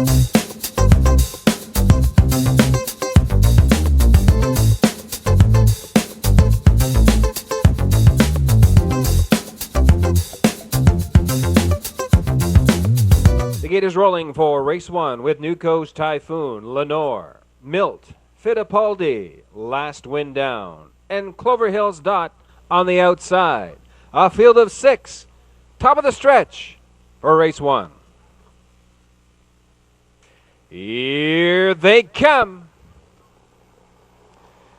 The gate is rolling for race 1 with New Coast Typhoon, Lenore, Milt, Fittipaldi, Last Wind Down, and Clover Hills Dot on the outside. A field of 6, top of the stretch for race 1. Here they come.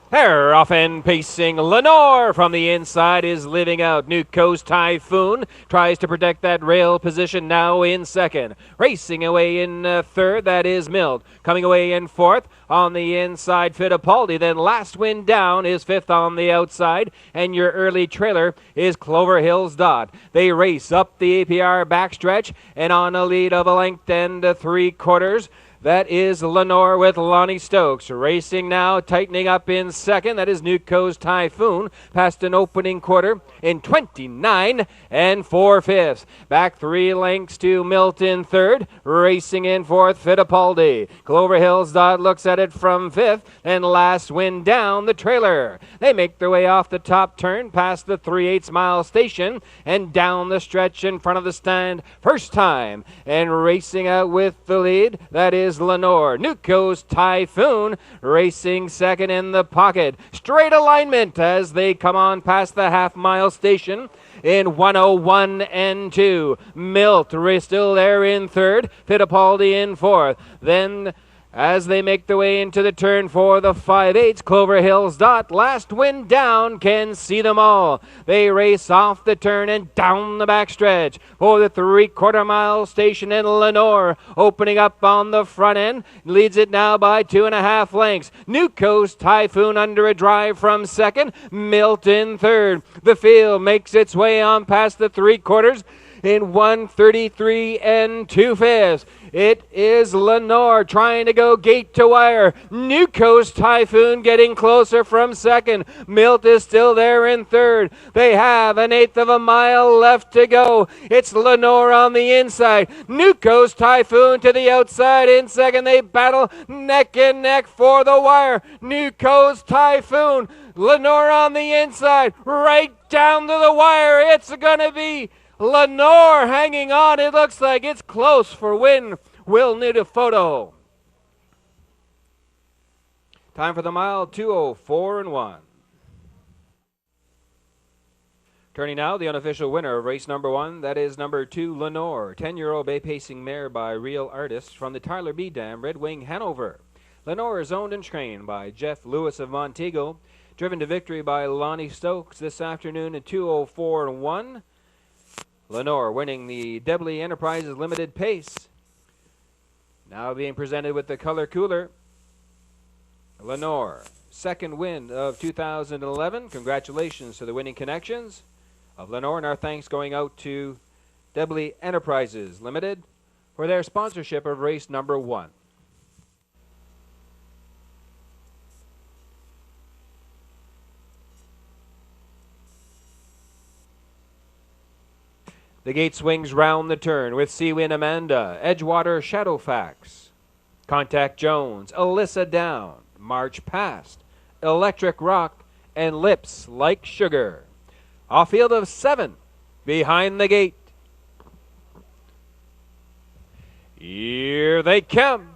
They're off and pacing. Lenore from the inside is living out. New Coast Typhoon tries to protect that rail position, now in second. Racing away in third, that is Milt. Coming away in fourth on the inside, Fittipaldi. Then Last Wind Down is fifth on the outside. And your early trailer is Clover Hills Dot. They race up the APR backstretch and on a lead of a length and 3/4. That is Lenore with Lonnie Stokes. Racing now, tightening up in second. That is New Coast Typhoon. Past an opening quarter in 29 4/5. Back 3 lengths to Milton third. Racing in fourth, Fittipaldi. Clover Hills Dot looks at it from fifth. And Last Wind Down, the trailer. They make their way off the top turn, past the 3/8 mile station, and down the stretch in front of the stand. First time. And racing out with the lead, that is Lenore. New Coast Typhoon racing second in the pocket. Straight alignment as they come on past the half-mile station in 101 2. Milt still there in third. Fittipaldi in fourth. Then as they make their way into the turn for the 5/8, Clover Hills Dot, Last Wind Down, can see them all. They race off the turn and down the backstretch for the 3/4 mile station, and Lenore opening up on the front end, leads it now by 2.5 lengths. New Coast Typhoon under a drive from second, Milt in third. The field makes its way on past the 3/4 in 1:33 2/5. It is Lenore trying to go gate to wire. New Coast Typhoon getting closer from second. Milt is still there in third. They have 1/8 of a mile left to go. It's Lenore on the inside. New Coast Typhoon to the outside in second. They battle neck and neck for the wire. New Coast Typhoon, Lenore on the inside, right down to the wire. It's going to be Lenore hanging on. It looks like it's close for win. We'll need a photo. Time for the mile, 2:04 1. Turning now, the unofficial winner of race number 1, that is number 2, Lenore, 10-year-old bay-pacing mare by Real Artist from the Tyler B. Dam, Red Wing, Hanover. Lenore is owned and trained by Jeff Lewis of Montego, driven to victory by Lonnie Stokes this afternoon at 2:04 1. Lenore winning the Debley Enterprises Limited Pace. Now being presented with the color cooler. Lenore, second win of 2011. Congratulations to the winning connections of Lenore, and our thanks going out to Debley Enterprises Limited for their sponsorship of race number 1. The gate swings round the turn with Seawin Amanda, Edgewater Shadowfax, Contact Jones, Alyssa Down, March Past, Electric Rock, and Lips Like Sugar. A field of 7 behind the gate. Here they come.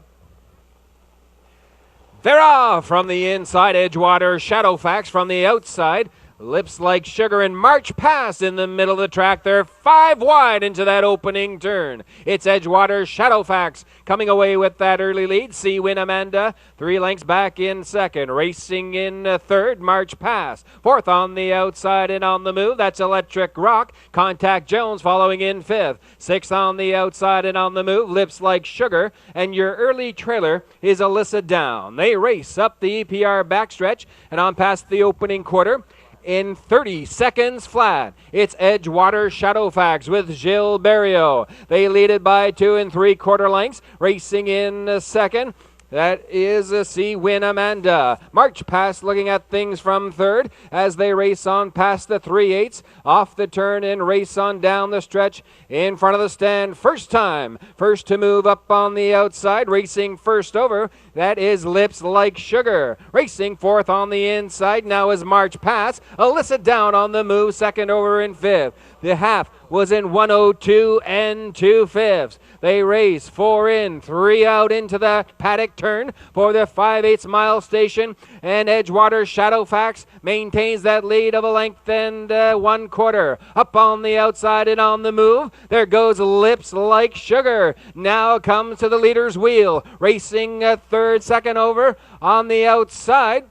They're off from the inside. Edgewater Shadowfax from the outside. Lips Like Sugar and March Past in the middle of the track. They're 5 wide into that opening turn. It's Edgewater Shadowfax coming away with that early lead. Seawin Amanda 3 lengths back in second. Racing in third, March Past. Fourth on the outside and on the move, that's Electric Rock. Contact Jones following in fifth. Sixth on the outside and on the move, Lips Like Sugar. And your early trailer is Alyssa Down. They race up the EPR backstretch and on past the opening quarter in 30 seconds flat. It's Edgewater Shadowfax with Gilles Barrio. They lead it by 2 3/4 lengths. Racing in second, That is a C. Win Amanda. March past looking at things from third as they race on past the 3/8 off the turn and race on down the stretch in front of the stand. First time. First to move up on the outside. Racing first over. That is Lips Like Sugar. Racing fourth on the inside. Now is March Pass. Alyssa down on the move. Second over in fifth. The half was in 1:02 and 2/5. They race 4 in, 3 out into the paddock turn for the 5/8 mile station. And Edgewater Shadowfax maintains that lead of a length and 1/4. Up on the outside and on the move. There goes Lips Like Sugar. Now comes to the leader's wheel. Racing third, second over on the outside.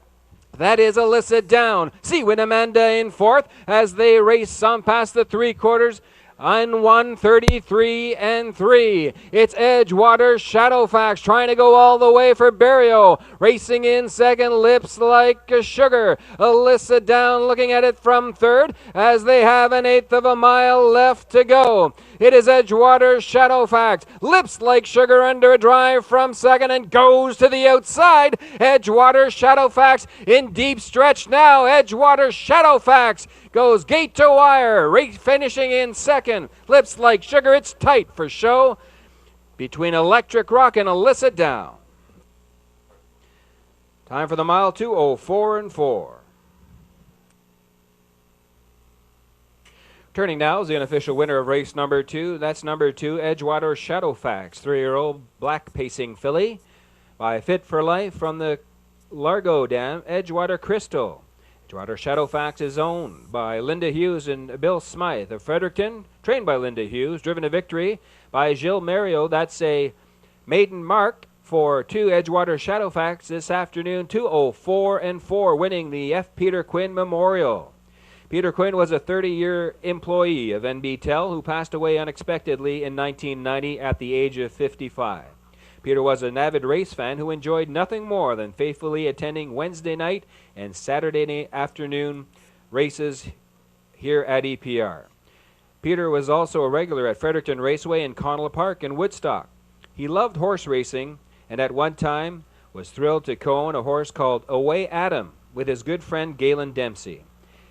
That is Alyssa down. Win Amanda in fourth as they race on past the 3/4 on 1:33 and 3. It's Edgewater Shadowfax trying to go all the way for Barrio. Racing in second, Lips Like Sugar. Alyssa down looking at it from third as they have an 1/8 of a mile left to go. It is Edgewater Shadowfax. Lips Like Sugar under a drive from second and goes to the outside. Edgewater Shadowfax in deep stretch now. Edgewater Shadowfax goes gate to wire. Race finishing in second. Lips Like Sugar. It's tight for show between Electric Rock and Alyssa down. Time for the mile 2:04 and 4. Turning now is the unofficial winner of race number 2. That's number 2, Edgewater Shadowfax, 3-year-old black pacing filly by Fit for Life from the Largo Dam, Edgewater Crystal. Edgewater Shadowfax is owned by Linda Hughes and Bill Smythe of Fredericton, trained by Linda Hughes, driven to victory by Gilles Mario. That's a maiden mark for 2 Edgewater Shadowfax this afternoon, 2:04 and 4, winning the F. Peter Quinn Memorial. Peter Quinn was a 30-year employee of NBTEL who passed away unexpectedly in 1990 at the age of 55. Peter was an avid race fan who enjoyed nothing more than faithfully attending Wednesday night and Saturday afternoon races here at EPR. Peter was also a regular at Fredericton Raceway in Connell Park in Woodstock. He loved horse racing and at one time was thrilled to co-own a horse called Away Adam with his good friend Galen Dempsey.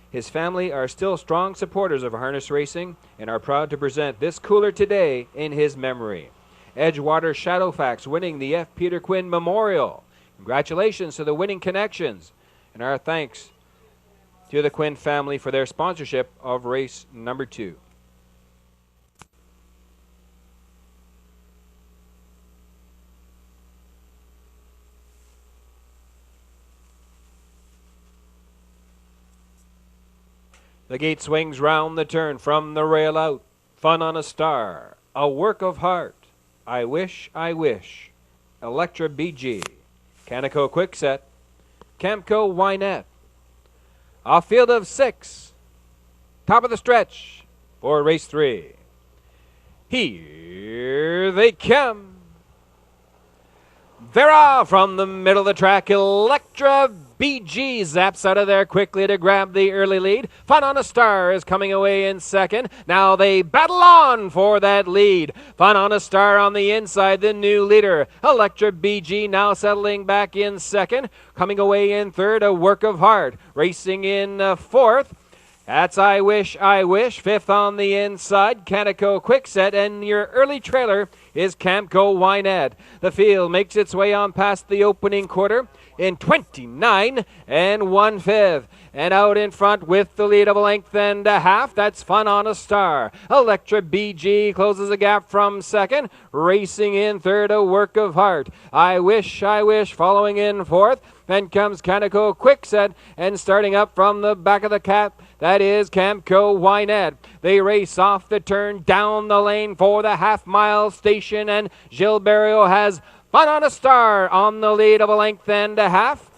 His family are still strong supporters of harness racing and are proud to present this cooler today in his memory. Edgewater Shadowfax winning the F. Peter Quinn Memorial. Congratulations to the winning connections, and our thanks to the Quinn family for their sponsorship of race number 2. The gate swings round the turn from the rail out. Fun on a Star. A Work of Heart. I Wish, I Wish. Electra BG. Canico Quickset. Camco Wynette. A field of 6. Top of the stretch for race 3. Here they come. They're off from the middle of the track. Electra BG zaps out of there quickly to grab the early lead. Fun on a Star is coming away in second. Now they battle on for that lead. Fun on a Star on the inside, the new leader. Electra BG now settling back in second. Coming away in third, A Work of Heart. Racing in fourth. That's I Wish, I Wish. Fifth on the inside, Canico Quickset, and your early trailer is Camco Wynette. The field makes its way on past the opening quarter in 29 and 1/5. And out in front with the lead of a length and a half, that's Fun on a Star. Electra BG closes the gap from second. Racing in third, A Work of Heart. I Wish, I Wish following in fourth. Then comes Canico Quickset, and starting up from the back of the cap, that is Camco Wynette. They race off the turn down the lane for the half-mile station, and Gilles Barrio has Fun on a Star on the lead of a length and a half.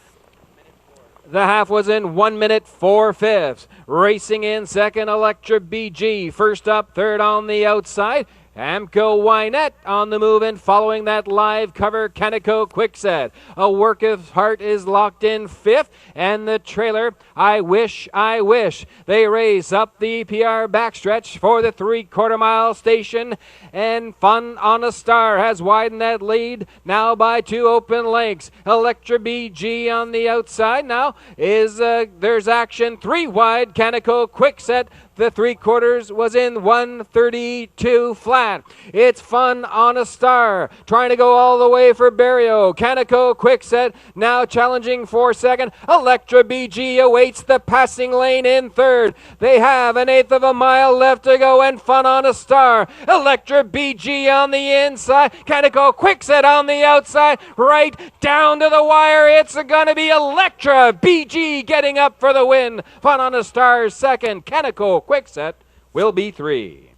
The half was in 1 minute 4/5. Racing in second, Electra BG. First up, third on the outside. Amco Wynette on the move and following that live cover, Canico Quickset. A Work of Heart is locked in fifth, and the trailer, I Wish, I Wish. They race up the EPR backstretch for the 3/4 mile station, and Fun on a Star has widened that lead now by 2 open lengths. Electra BG on the outside now is there's action 3 wide. Canico Quickset. The 3/4 was in 1:32 flat. It's Fun on a Star trying to go all the way for Barrio. Canico Quickset now challenging for second. Electra BG awaits the passing lane in third. They have 1/8 of a mile left to go, and Fun on a Star. Electra BG on the inside. Canico Quickset on the outside. Right down to the wire. It's going to be Electra BG getting up for the win. Fun on a Star second. Canico Quickset will be 3.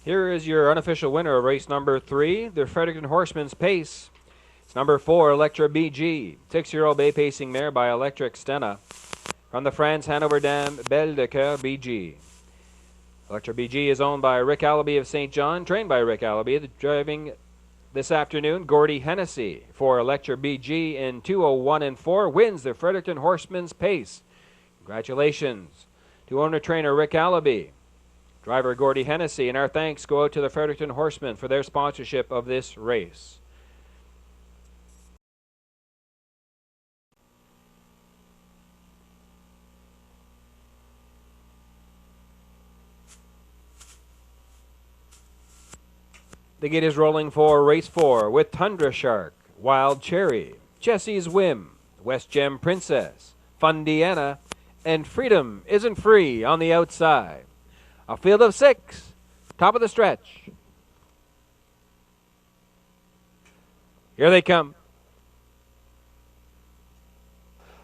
Here is your unofficial winner of race number 3, the Fredericton Horseman's Pace. It's number 4, Electra BG, 6-year-old bay pacing mare by Electric Stena. From the France Hanover Dam, Belle de Coeur BG. Electra BG is owned by Rick Allaby of St. John, trained by Rick Allaby, driving this afternoon, Gordy Hennessy for Electra BG in 2:01 and 4 wins the Fredericton Horseman's Pace. Congratulations to owner-trainer Rick Allaby, driver Gordy Hennessy, and our thanks go out to the Fredericton Horsemen for their sponsorship of this race. The gate is rolling for race 4 with Tundra Shark, Wild Cherry, Jesse's Whim, West Gem Princess, Fundiana, and Freedom Isn't Free on the outside. A field of 6, top of the stretch. Here they come.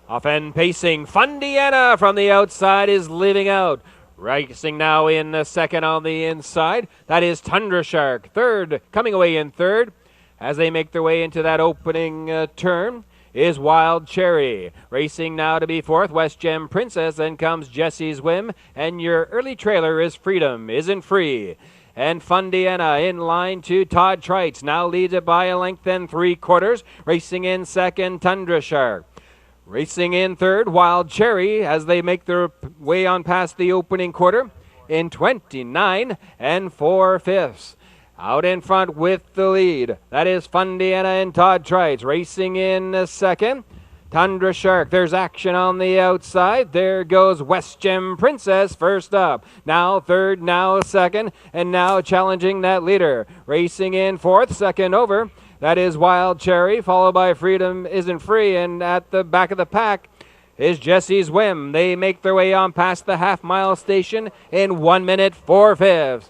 Off and pacing, Fundiana from the outside is leaving out. Racing now in second on the inside. That is Tundra Shark. Third, coming away in third. As they make their way into that opening turn is Wild Cherry. Racing now to be fourth, West Gem Princess. Then comes Jesse's Whim. And your early trailer is Freedom Isn't Free. And Fundiana in line to Todd Trites. Now leads it by a length and 3/4. Racing in second, Tundra Shark. Racing in third, Wild Cherry, as they make their way on past the opening quarter in 29 and 4/5. Out in front with the lead, that is Fundiana and Todd Trites. Racing in second, Tundra Shark. There's action on the outside. There goes West Gem Princess first up. Now third, now second, and now challenging that leader. Racing in fourth, second over. That is Wild Cherry, followed by Freedom Isn't Free, and at the back of the pack is Jesse's Whim. They make their way on past the half-mile station in 1 minute 4/5.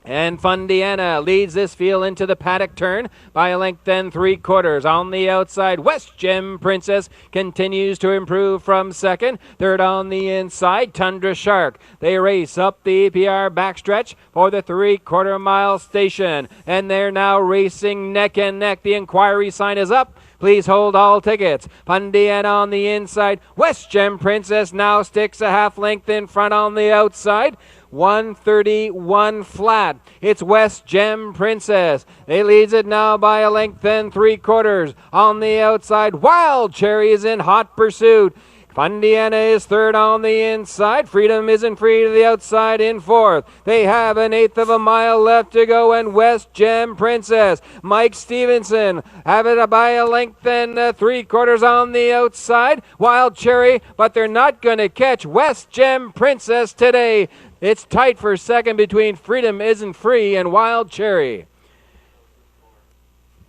And Fundiana leads this field into the paddock turn by a length and 3/4. On the outside, West Gem Princess continues to improve from second. Third on the inside, Tundra Shark. They race up the EPR backstretch for the 3/4 mile station. And they're now racing neck and neck. The inquiry sign is up. Please hold all tickets. Fundiana on the inside. West Gem Princess now sticks a half length in front on the outside. 1:31 flat. It's West Gem Princess. They leads it now by a length and 3/4. On the outside, Wild Cherry is in hot pursuit. Fundiana is third on the inside. Freedom Isn't Free to the outside in fourth. They have 1/8 of a mile left to go, and West Gem Princess. Mike Stevenson have it by a length and 3/4 on the outside. Wild Cherry, but they're not going to catch West Gem Princess today. It's tight for second between Freedom Isn't Free and Wild Cherry.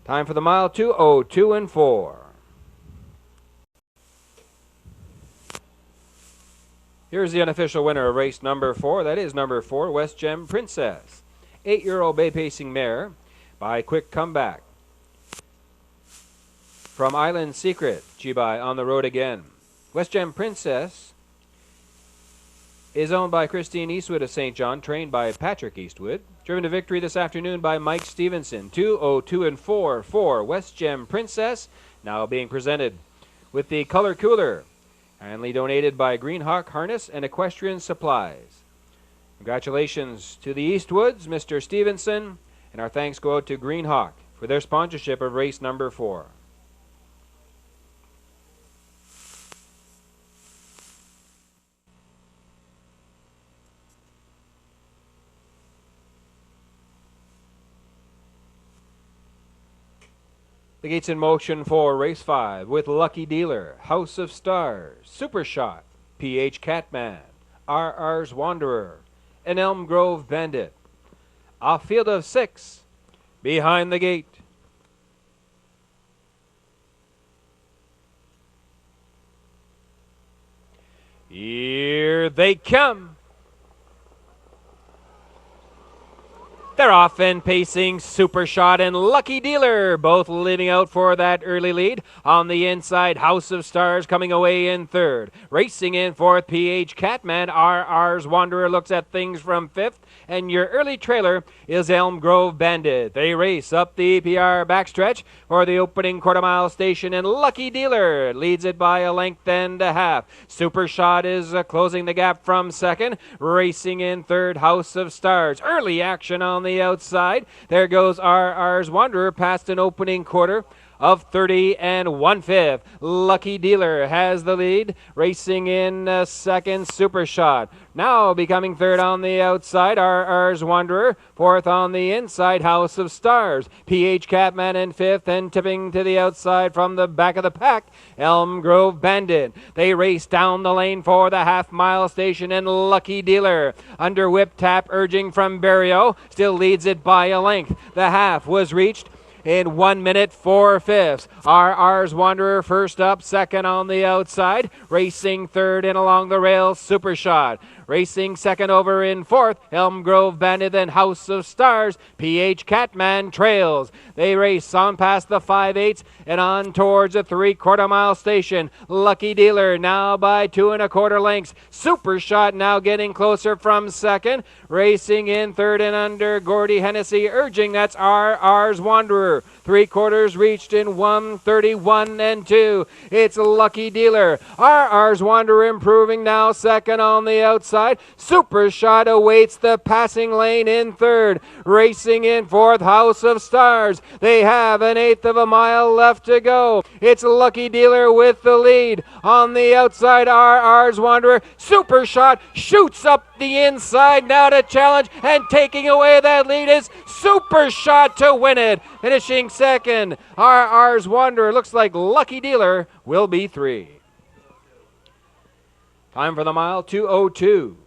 Time for the mile 2:02 and 4. Here's the unofficial winner of race number 4. That is number 4, West Gem Princess. 8-year-old bay pacing mare by Quick Comeback. From Island Secret, Chibai on the road again. West Gem Princess is owned by Christine Eastwood of St. John, trained by Patrick Eastwood. Driven to victory this afternoon by Mike Stevenson. 2:02 and 4 for West Gem Princess. Now being presented with the color cooler. Kindly donated by Greenhawk Harness and Equestrian Supplies. Congratulations to the Eastwoods, Mr. Stevenson, and our thanks go out to Greenhawk for their sponsorship of race number 4. The gates in motion for race 5 with Lucky Dealer, House of Stars, Super Shot, PH Catman, RR's Wanderer, and Elm Grove Bandit. Off field of 6, behind the gate. Here they come. They're off and pacing. Super Shot and Lucky Dealer both leading out for that early lead. On the inside, House of Stars coming away in third. Racing in fourth, PH Catman. RR's Wanderer looks at things from fifth. And your early trailer is Elm Grove Bandit. They race up the EPR backstretch for the opening quarter-mile station, and Lucky Dealer leads it by a length and a half. Super Shot is closing the gap from second. Racing in third, House of Stars. Early action on the outside. There goes RR's Wanderer past an opening quarter of 30 1/5. Lucky Dealer has the lead. Racing in second, Super Shot. Now becoming third on the outside, RR's Wanderer. Fourth on the inside, House of Stars. PH Catman in fifth, and tipping to the outside from the back of the pack, Elm Grove Bandit. They race down the lane for the half-mile station, and Lucky Dealer, under whip tap urging from Barrio, still leads it by a length. The half was reached in 1 minute 4/5. RR's Wanderer first up, second on the outside. Racing third and along the rail, Super Shot. Racing second over in fourth, Elm Grove Bandit, and House of Stars. PH Catman trails. They race on past the 5/8 and on towards the 3/4 mile station. Lucky Dealer now by 2 1/4 lengths. Super Shot now getting closer from second. Racing in third and under, Gordy Hennessy urging. That's RR's Wanderer. 3/4 reached in 1:31 2. It's Lucky Dealer. RR's Wanderer improving now, second on the outside. Super Shot awaits the passing lane in third. Racing in fourth, House of Stars. They have 1/8 of a mile left to go. It's Lucky Dealer with the lead. On the outside, RR's Wanderer. Super Shot shoots up the inside now to challenge, and taking away that lead is Super Shot to win it. Finishing second, RR's Wanderer. Looks like Lucky Dealer will be 3. Time for the mile, 2:02.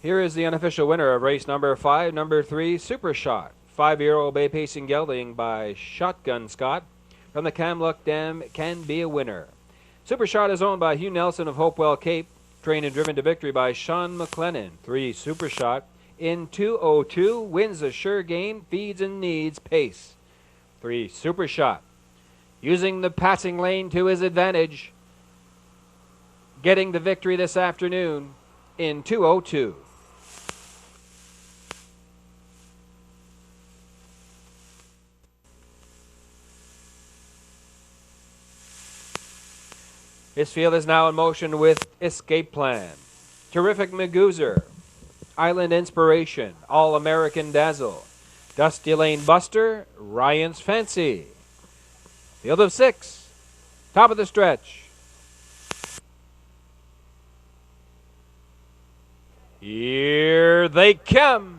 Here is the unofficial winner of race number 5, number 3, Super Shot. 5-year-old bay pacing gelding by Shotgun Scott from the Kamlook Dam can be a winner. Super Shot is owned by Hugh Nelson of Hopewell Cape, trained and driven to victory by Sean McLennan. 3, Super Shot in 2:02, wins a sure gain, feeds and needs pace. 3, Super Shot, using the passing lane to his advantage, getting the victory this afternoon in 2:02. His field is now in motion with Escape Plan, Terrific Magoozer, Island Inspiration, All-American Dazzle, Dusty Lane Buster, Ryan's Fancy. Field of 6, top of the stretch. Here they come.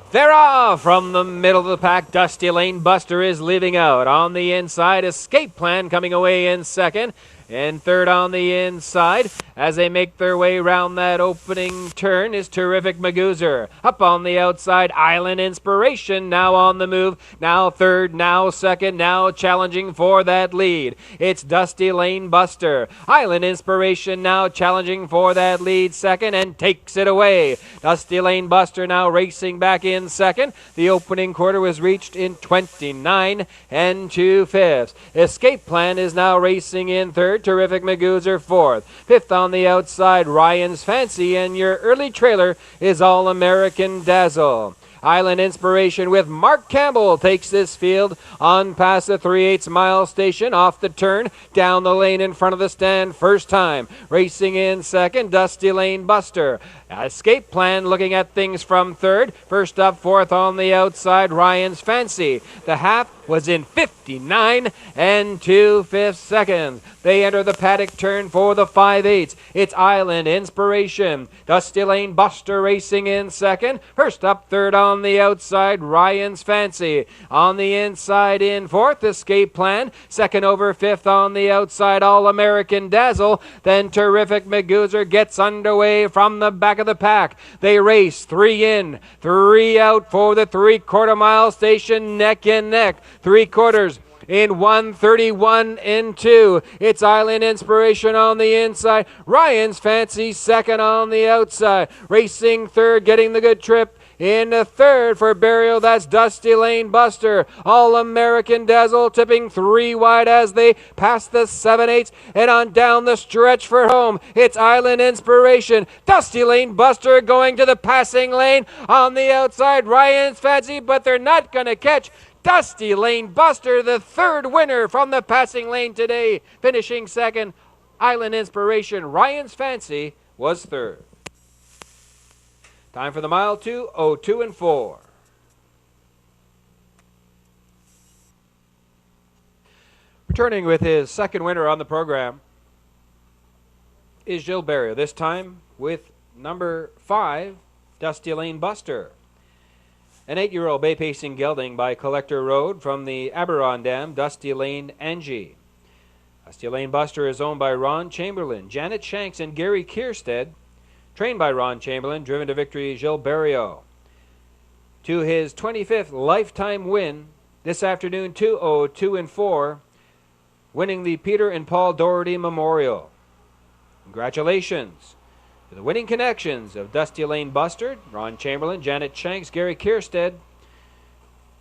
They're off from the middle of the pack. Dusty Lane Buster is leaving out. On the inside, Escape Plan coming away in second. And third on the inside, as they make their way round that opening turn, is Terrific Magoozer. Up on the outside, Island Inspiration now on the move. Now third, now second, now challenging for that lead. It's Dusty Lane Buster. Island Inspiration now challenging for that lead second and takes it away. Dusty Lane Buster now racing back in second. The opening quarter was reached in 29 2/5. Escape Plan is now racing in third. Terrific Magoozer fourth. Fifth on the outside, Ryan's Fancy, and your early trailer is All-American Dazzle. Island Inspiration with Mark Campbell takes this field on past the 3/8 mile station, off the turn, down the lane in front of the stand, first time. Racing in second, Dusty Lane Buster. Escape Plan looking at things from third. First up, fourth on the outside, Ryan's Fancy. The half was in 59 and 2/5 seconds. They enter the paddock turn for the 5/8. It's Island Inspiration. Dusty Lane Buster racing in second. First up, third on the outside, Ryan's Fancy. On the inside in fourth, Escape Plan. Second over fifth on the outside, All-American Dazzle. Then Terrific Magoozer gets underway from the back of the pack. They race 3 in, 3 out for the 3/4 mile station, neck and neck. 3/4 in 1:31 in 2. It's Island Inspiration on the inside. Ryan's Fancy second on the outside. Racing third, getting the good trip. In the third for burial, that's Dusty Lane Buster. All-American Dazzle tipping 3 wide as they pass the 7/8 and on down the stretch for home. It's Island Inspiration. Dusty Lane Buster going to the passing lane. On the outside, Ryan's Fancy, but they're not going to catch Dusty Lane Buster, the third winner from the passing lane today. Finishing second, Island Inspiration. Ryan's Fancy was third. Time for the mile 2, 02 and 4. Returning with his second winner on the program is Gilles Barrio, this time with number 5, Dusty Lane Buster. An 8-year-old bay pacing gelding by Collector Road from the Aberon Dam, Dusty Lane Angie. Dusty Lane Buster is owned by Ron Chamberlain, Janet Shanks, and Gary Kierstead. Trained by Ron Chamberlain, driven to victory, Gilles Barrio. To his 25th lifetime win this afternoon, 202 and 4, winning the Peter and Paul Doherty Memorial. Congratulations to the winning connections of Dusty Lane Buster, Ron Chamberlain, Janet Shanks, Gary Kierstead,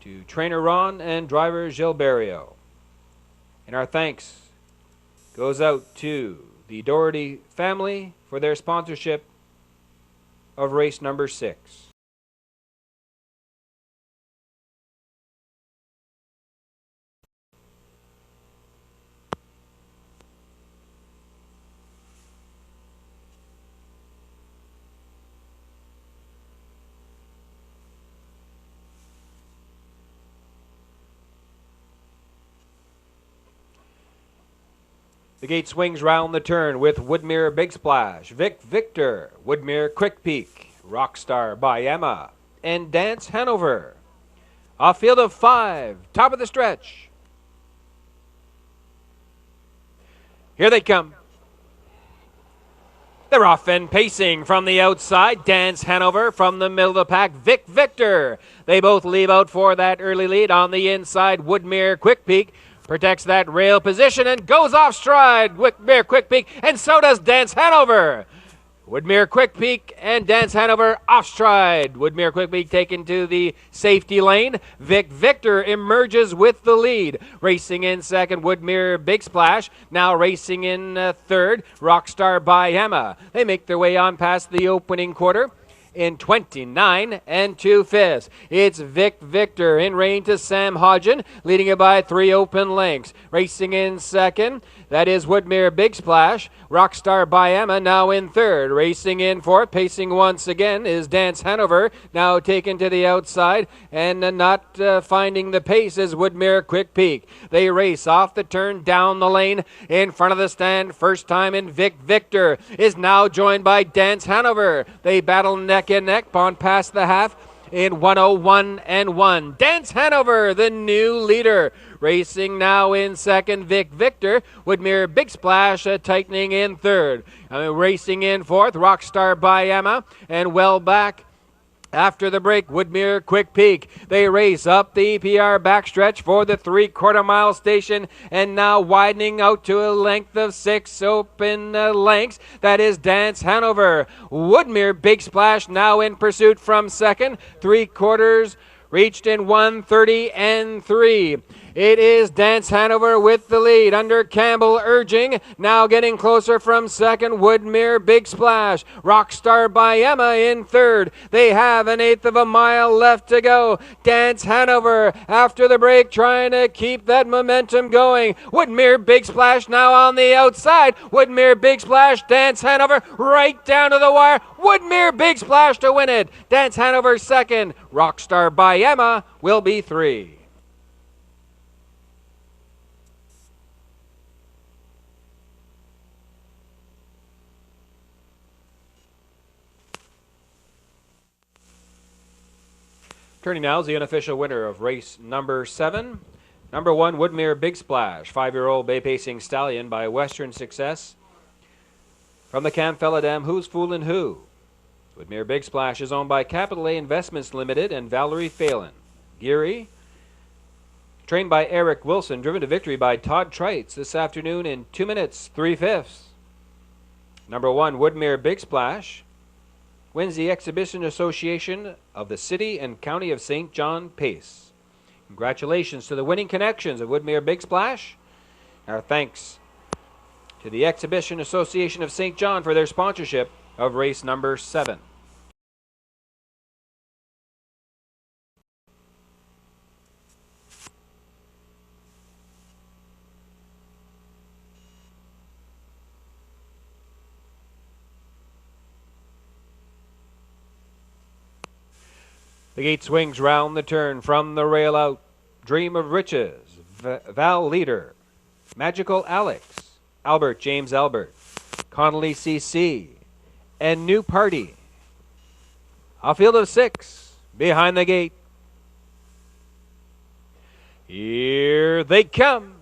to trainer Ron and driver Gilles Barrio. And our thanks goes out to the Doherty family for their sponsorship of race number 6. The gate swings round the turn with Woodmere Big Splash, Vic Victor, Woodmere Quick Peak, Rockstar by Emma, and Dance Hanover. A field of 5, top of the stretch. Here they come. They're off and pacing from the outside. Dance Hanover from the middle of the pack. Vic Victor. They both leave out for that early lead. On the inside, Woodmere Quick Peak protects that rail position and goes off stride. Woodmere Quick Peak, and so does Dance Hanover. Woodmere Quick Peak and Dance Hanover off stride. Woodmere Quick Peak taken to the safety lane. Vic Victor emerges with the lead. Racing in second, Woodmere Big Splash. Now racing in third, Rockstar by Emma. They make their way on past the opening quarter in 29 and 2/5. It's Vic Victor in rein to Sam Hodgen, leading it by 3 open lengths. Racing in second, that is Woodmere Big Splash. Rockstar by Emma now in third. Racing in fourth, pacing once again, is Dance Hanover, now taken to the outside, and not finding the pace is Woodmere Quick Peak. They race off the turn, down the lane, in front of the stand. First time in, Vic Victor is now joined by Dance Hanover. They battle neck and neck on past the half in 101 and 1. Dance Hanover, the new leader. Racing now in second, Vic Victor. Woodmere Big Splash tightening in third. Racing in fourth, Rockstar by Emma. And well back after the break, Woodmere Quick Peak. They race up the EPR backstretch for the 3/4 mile station, and now widening out to a length of 6 open lengths. That is Dance Hanover. Woodmere Big Splash now in pursuit from second. 3/4 reached in 1:30 and 3. It is Dance Hanover with the lead under Campbell urging. Now getting closer from second, Woodmere Big Splash. Rockstar by Emma in third. They have an eighth of a mile left to go. Dance Hanover after the break trying to keep that momentum going. Woodmere Big Splash now on the outside. Woodmere Big Splash, Dance Hanover right down to the wire. Woodmere Big Splash to win it. Dance Hanover second. Rockstar by Emma will be three. Turning now is the unofficial winner of race number 7. Number 1, Woodmere Big Splash, 5-year-old bay pacing stallion by Western Success. From the Camfella Dam, Who's Foolin' Who? Woodmere Big Splash is owned by Capital A Investments Limited and Valerie Phelan. Geary, trained by Eric Wilson, driven to victory by Todd Trites this afternoon in 2 minutes, 3/5. Number 1, Woodmere Big Splash, wins the Exhibition Association of the City and County of St. John Pace. Congratulations to the winning connections of Woodmere Big Splash. Our thanks to the Exhibition Association of St. John for their sponsorship of race number 7. The gate swings round the turn from the rail out. Dream of Riches, Val Leader, Magical Alex, Albert James Albert, Connolly CC, and New Party. A field of 6 behind the gate. Here they come.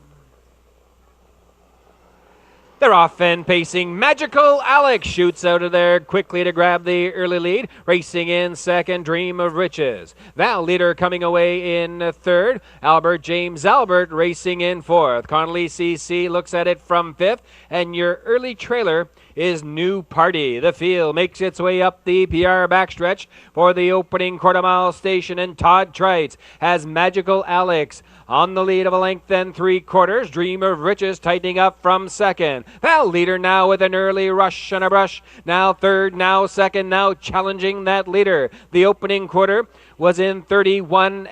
They're off and pacing. Magical Alex shoots out of there quickly to grab the early lead. Racing in second, Dream of Riches. Val Leader coming away in third. Albert James Albert racing in fourth. Connolly CC looks at it from fifth. And your early trailer is New Party. The field makes its way up the PR backstretch for the opening quarter-mile station, and Todd Trites has Magical Alex on the lead of a length and 3/4. Dream of Riches tightening up from second. Val Leader now with an early rush and a brush. Now third, now second, now challenging that leader. The opening quarter was in 31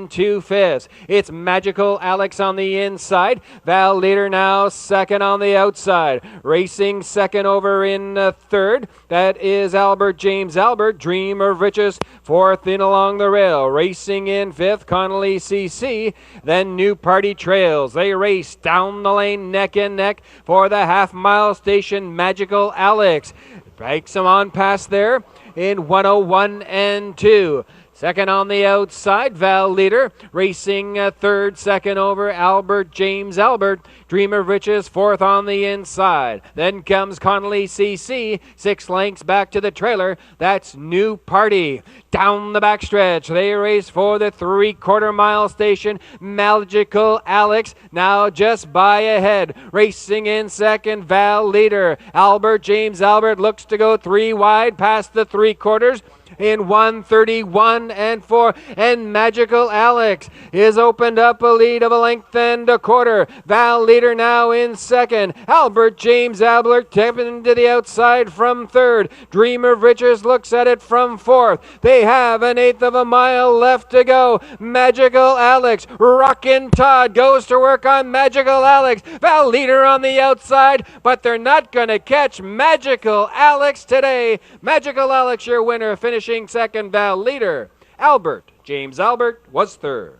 2/5. It's Magical Alex on the inside. Val Leader now second on the outside. Racing second over in third. That is Albert James Albert. Dream of Riches fourth in along the rail. Racing in fifth, Connolly CC. Then New Party trails. They race down the lane neck and neck for the half-mile station. Magical Alex breaks him on past there in 1:01 2. Second on the outside, Val Leader. Racing third, second over Albert James Albert. Dream of Riches fourth on the inside. Then comes Connolly CC, 6 lengths back to the trailer. That's New Party. Down the backstretch, they race for the 3/4 mile station. Magical Alex now just by ahead. Racing in second, Val Leader. Albert James Albert looks to go 3 wide past the 3/4 in 1:31 4. And Magical Alex is opened up a lead of a length and a quarter. Val Leader now in second. Albert James Albert tipping to the outside from third. Dream of Riches looks at it from fourth. They have an eighth of a mile left to go. Magical Alex, Rockin' Todd goes to work on Magical Alex. Val Leader on the outside, but they're not going to catch Magical Alex today. Magical Alex, your winner, finishing second. Val Leader. Albert James Albert was third.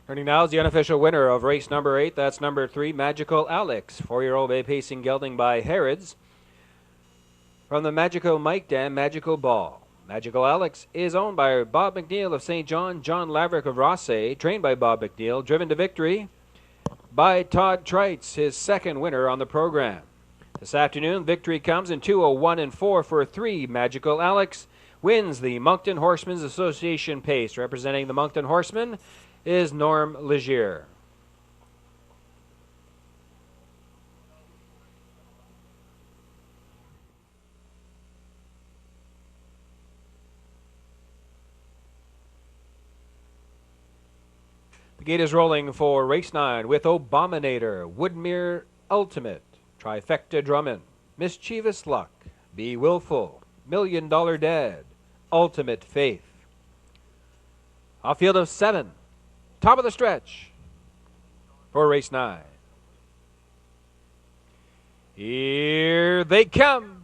Turning now is the unofficial winner of race number 8. That's number 3, Magical Alex, 4-year-old bay pacing gelding by Harrods. From the Magical Mike Dam, Magical Ball. Magical Alex is owned by Bob McNeil of St. John, John Laverick of Raceway, trained by Bob McNeil, driven to victory by Todd Trites, his second winner on the program. This afternoon, victory comes in 2:01 4 for 3. Magical Alex wins the Moncton Horsemen's Association Pace. Representing the Moncton Horsemen is Norm Legier. The gate is rolling for race 9 with Abominator, Woodmere Ultimate, Trifecta Drummond, Mischievous Luck, Be Willful, $1 Million Dad, Ultimate Faith. A field of 7, top of the stretch for race 9. Here they come.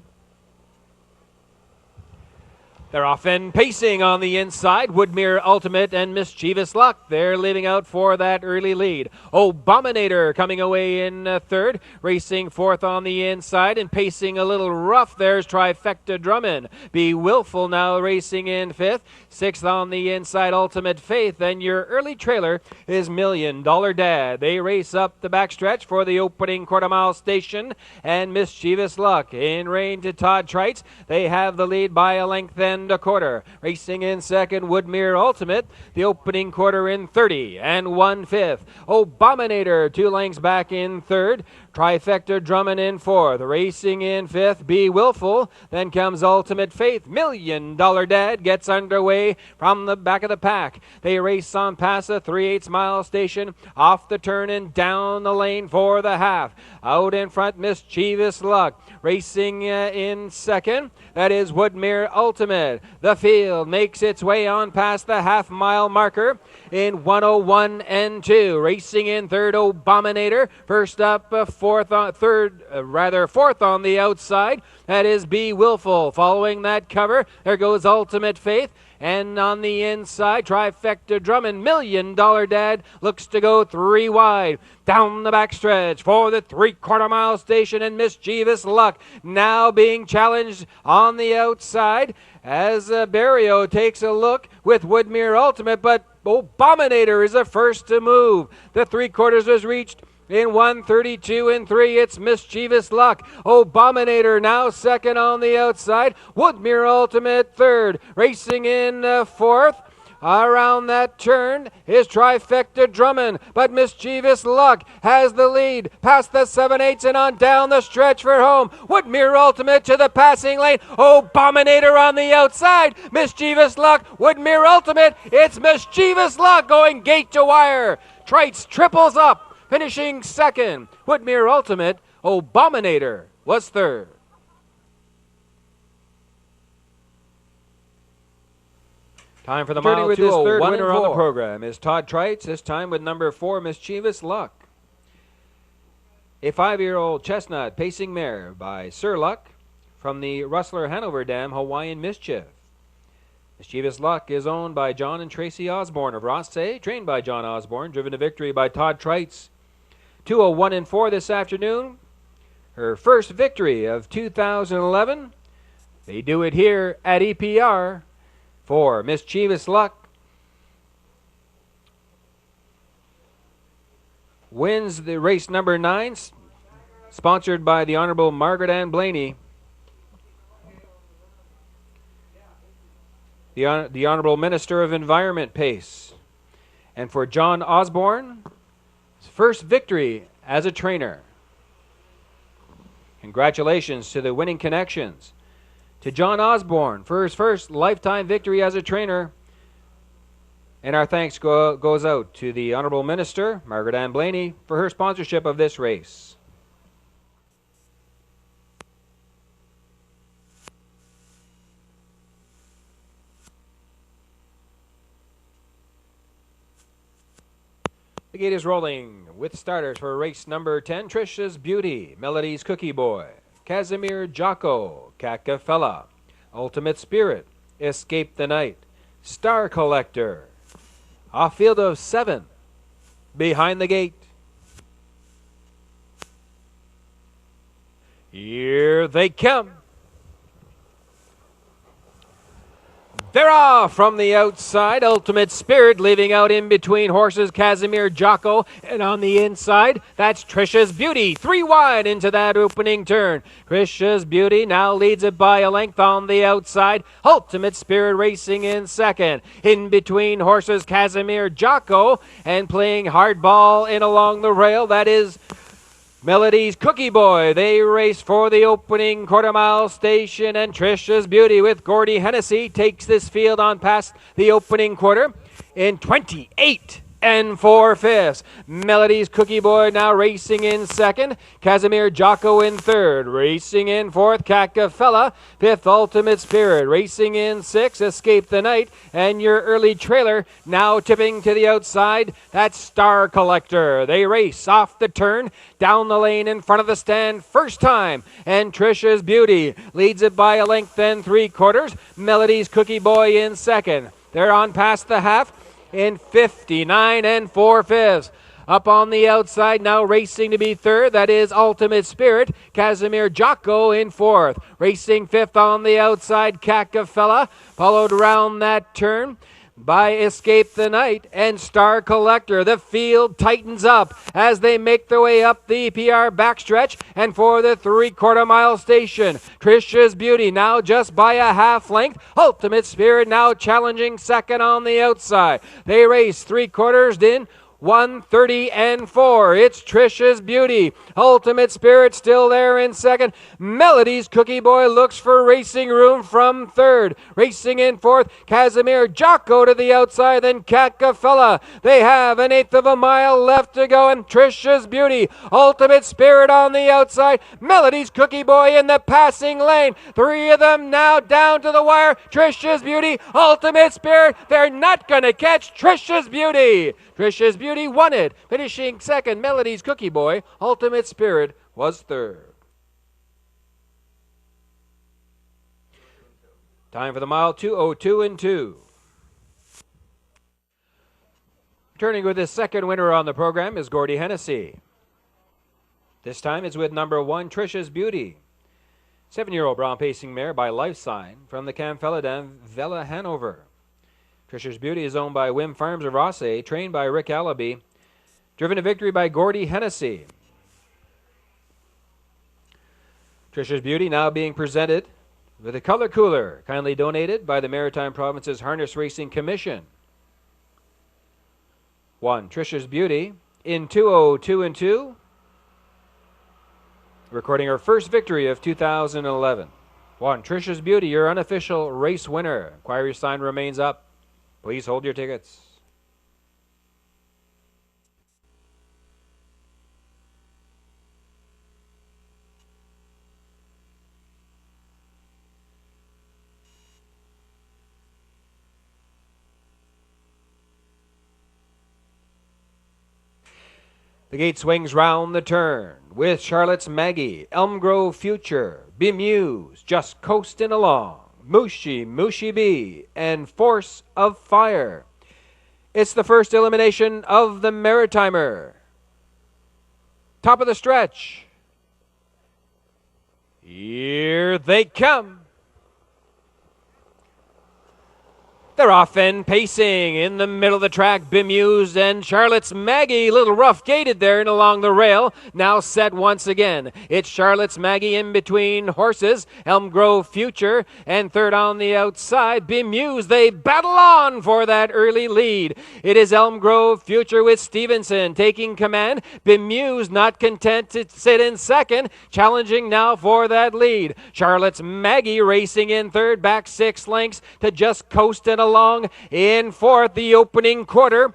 They're off and pacing on the inside. Woodmere Ultimate and Mischievous Luck. They're leaving out for that early lead. Abominator coming away in third. Racing fourth on the inside and pacing a little rough. There's Trifecta Drummond. Be Willful now racing in fifth. Sixth on the inside, Ultimate Faith. And your early trailer is $1 Million Dad. They race up the backstretch for the opening quarter-mile station. And Mischievous Luck in rein to Todd Trites. They have the lead by a length and a quarter. Racing in second, Woodmere Ultimate. The opening quarter in 30 and 1/5. Abominator 2 lengths back in third. Trifecta Drummond in fourth. Racing in fifth, Be Willful. Then comes Ultimate Faith. $1 Million Dad gets underway from the back of the pack. They race on past the 3/8 mile station, off the turn and down the lane for the half. Out in front, Mischievous Luck. Racing in second, that is Woodmere Ultimate. The field makes its way on past the half-mile marker in 1:01 and 2. Racing in third, Abominator. First up, fourth on the outside. That is Be Willful. Following that cover, there goes Ultimate Faith. And on the inside, Trifecta Drummond, $1 Million Dad looks to go 3 wide. Down the backstretch for the 3/4 mile station, and Mischievous Luck now being challenged on the outside as Barrio takes a look with Woodmere Ultimate, but Abominator is the first to move. The 3/4 was reached in 1:32 and 3, it's Mischievous Luck. Abominator now second on the outside. Woodmere Ultimate third. Racing in fourth. Around that turn is Trifecta Drummond, but Mischievous Luck has the lead past the 7/8 and on down the stretch for home. Woodmere Ultimate to the passing lane. Abominator on the outside. Mischievous Luck, Woodmere Ultimate. It's Mischievous Luck going gate to wire. Trites triples up, finishing second. Woodmere Ultimate. Abominator was third. Time for the mile with his third winner on the program is Todd Trites, this time with number 4, Mischievous Luck. A 5-year-old chestnut pacing mare by Sir Luck from the Rustler Hanover Dam Hawaiian Mischief. Mischievous Luck is owned by John and Tracy Osborne of Raceway, trained by John Osborne, driven to victory by Todd Trites. 2:01 and 4 this afternoon. Her first victory of 2011. They do it here at EPR. For Mischievous Luck wins the race number 9, sponsored by the Honorable Margaret Ann Blaney. The Honorable Minister of Environment Pace. And for John Osborne, his first victory as a trainer. Congratulations to the winning connections. To John Osborne for his first lifetime victory as a trainer. And our thanks goes out to the Honorable Minister, Margaret Ann Blaney, for her sponsorship of this race. The gate is rolling with starters for race number 10, Trisha's Beauty, Melody's Cookie Boy, Casimir Jocko, Cacafella, Ultimate Spirit, Escape the Night, Star Collector. A field of 7 behind the gate. Here they come. They're off from the outside. Ultimate Spirit leaving out in between horses Casimir Jocko. And on the inside, that's Trisha's Beauty. 3 wide into that opening turn. Trisha's Beauty now leads it by a length on the outside. Ultimate Spirit racing in second. In between horses Casimir Jocko. And playing hardball in along the rail, that is Melody's Cookie Boy. They race for the opening quarter-mile station, and Trisha's Beauty with Gordy Hennessy takes this field on past the opening quarter in 28 and 4/5. Melody's Cookie Boy now racing in second. Casimir Jocko in third. Racing in fourth, Cacafella. Fifth, Ultimate Spirit. Racing in sixth, Escape the Night. And your early trailer now tipping to the outside. That's Star Collector. They race off the turn, down the lane in front of the stand first time. And Trisha's Beauty leads it by a length and 3/4. Melody's Cookie Boy in second. They're on past the half in 59 and 4/5. Up on the outside, now racing to be third. That is Ultimate Spirit. Casimir Jocko in fourth. Racing fifth on the outside, Cacafella. Followed around that turn by Escape the Night and Star Collector. The field tightens up as they make their way up the PR backstretch and for the 3/4 mile station. Trisha's Beauty now just by a half length. Ultimate Spirit now challenging second on the outside. They race 3/4 in 1:30 and 4. It's Trisha's Beauty. Ultimate Spirit still there in second. Melody's Cookie Boy looks for racing room from third. Racing in fourth, Casimir Jocko to the outside, then Cacafella. They have an eighth of a mile left to go, and Trisha's Beauty. Ultimate Spirit on the outside. Melody's Cookie Boy in the passing lane. Three of them now down to the wire. Trisha's Beauty, Ultimate Spirit. They're not going to catch Trisha's Beauty. Trisha's Beauty won it, finishing second. Melody's Cookie Boy. Ultimate Spirit was third. Time for the mile, 2:02 and 2. Returning with his second winner on the program is Gordy Hennessy. This time it's with number 1, Trisha's Beauty. 7-year-old brown pacing mare by Life Sign from the Kampfeledan Vella Hanover. Trisha's Beauty is owned by Wim Farms of Raceway, trained by Rick Allaby, driven to victory by Gordy Hennessy. Trisha's Beauty now being presented with a color cooler, kindly donated by the Maritime Provinces Harness Racing Commission. 1, Trisha's Beauty in 2:02 and 2, recording her first victory of 2011. 1, Trisha's Beauty, your unofficial race winner. Inquiry sign remains up. Please hold your tickets. The gate swings round the turn with Charlotte's Maggie, Elm Grove Future, Bemuse, just coasting along. Mushy Bee, and Force of Fire. It's the first elimination of the Maritimer. Top of the stretch. Here they come. They're off and pacing in the middle of the track. Bemused and Charlotte's Maggie, a little rough gated there and along the rail. Now set once again. It's Charlotte's Maggie in between horses. Elm Grove Future and third on the outside. Bemused, they battle on for that early lead. It is Elm Grove Future with Stevenson taking command. Bemused not content to sit in second, challenging now for that lead. Charlotte's Maggie racing in third, back 6 lengths to just coast and along in fourth, the opening quarter.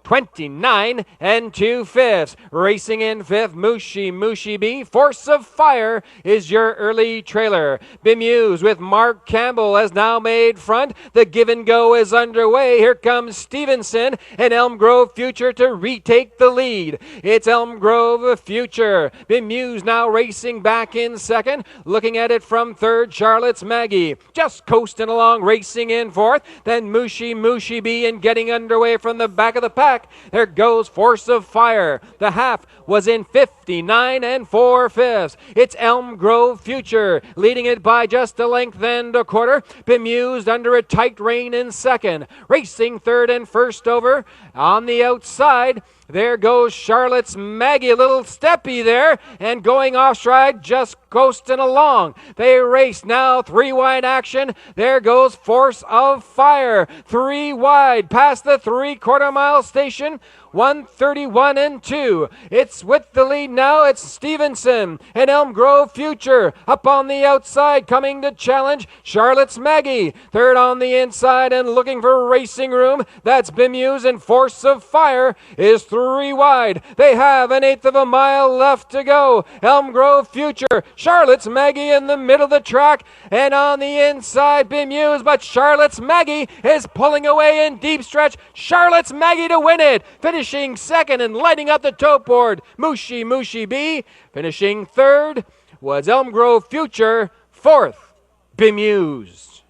29 and 2/5. Racing in fifth, Mushy Bee. Force of Fire is your early trailer. Bemuse with Mark Campbell has now made front. The give and go is underway. Here comes Stevenson and Elm Grove Future to retake the lead. It's Elm Grove Future. Bemuse now racing back in second. Looking at it from third, Charlotte's Maggie. Just coasting along, racing in fourth. Then Mushy Bee and getting underway from the back of the pack. There goes Force of Fire. The half was in 59 and 4/5. It's Elm Grove Future leading it by just a length and a quarter. Bemused under a tight rein in second. Racing third and first over on the outside. There goes Charlotte's Maggie, a little steppy there, and going off stride, just coasting along. They race now, 3 wide action. There goes Force of Fire, 3 wide, past the 3/4 mile station. 131 and 2. It's with the lead now. It's Stevenson and Elm Grove Future up on the outside, coming to challenge Charlotte's Maggie. Third on the inside and looking for racing room. That's Bemuse, and Force of Fire is 3 wide. They have an eighth of a mile left to go. Elm Grove Future, Charlotte's Maggie in the middle of the track, and on the inside Bemuse, but Charlotte's Maggie is pulling away in deep stretch. Charlotte's Maggie to win it, finishing second and lighting up the tote board. Mushy B. Finishing third was Elm Grove Future. Fourth, Bemused.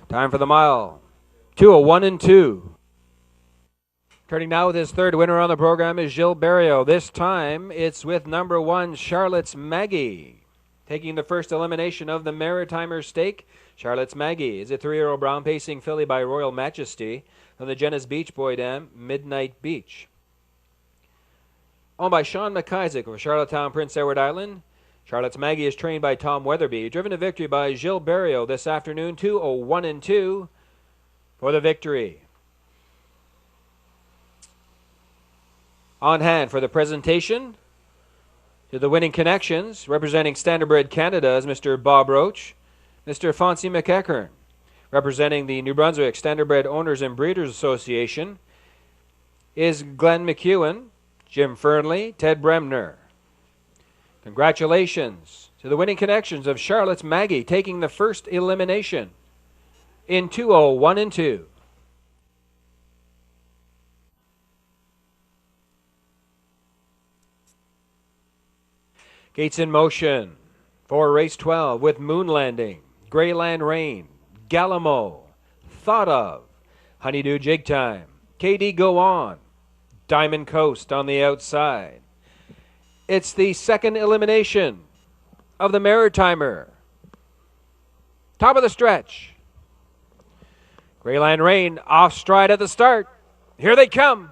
Time for the mile. 2:01 and 2. Turning now with his third winner on the program is Gilles Barrio. This time it's with number 1, Charlotte's Maggie. Taking the first elimination of the Maritimer Stake, Charlotte's Maggie is a 3-year-old brown pacing filly by Royal Majesty from the Jenna's Beach Boy Dam, Midnight Beach. Owned by Sean McIsaac of Charlottetown, Prince Edward Island, Charlotte's Maggie is trained by Tom Weatherby, driven to victory by Gilles Barrio this afternoon, 2:01 and 2 for the victory. On hand for the presentation to the winning connections, representing Standardbred Canada is Mr. Bob Roach, Mr. Fonzie McEachern. Representing the New Brunswick Standardbred Owners and Breeders Association is Glenn McEwen, Jim Fernley, Ted Bremner. Congratulations to the winning connections of Charlotte's Maggie, taking the first elimination in 2:01 and 2. Gates in motion for race 12 with Moon Landing, Greyland Rain, Galamo, Thought Of, Honeydew Jig Time, KD Go On, Diamond Coast on the outside. It's the second elimination of the Maritimer. Top of the stretch. Greyland Rain off stride at the start. Here they come.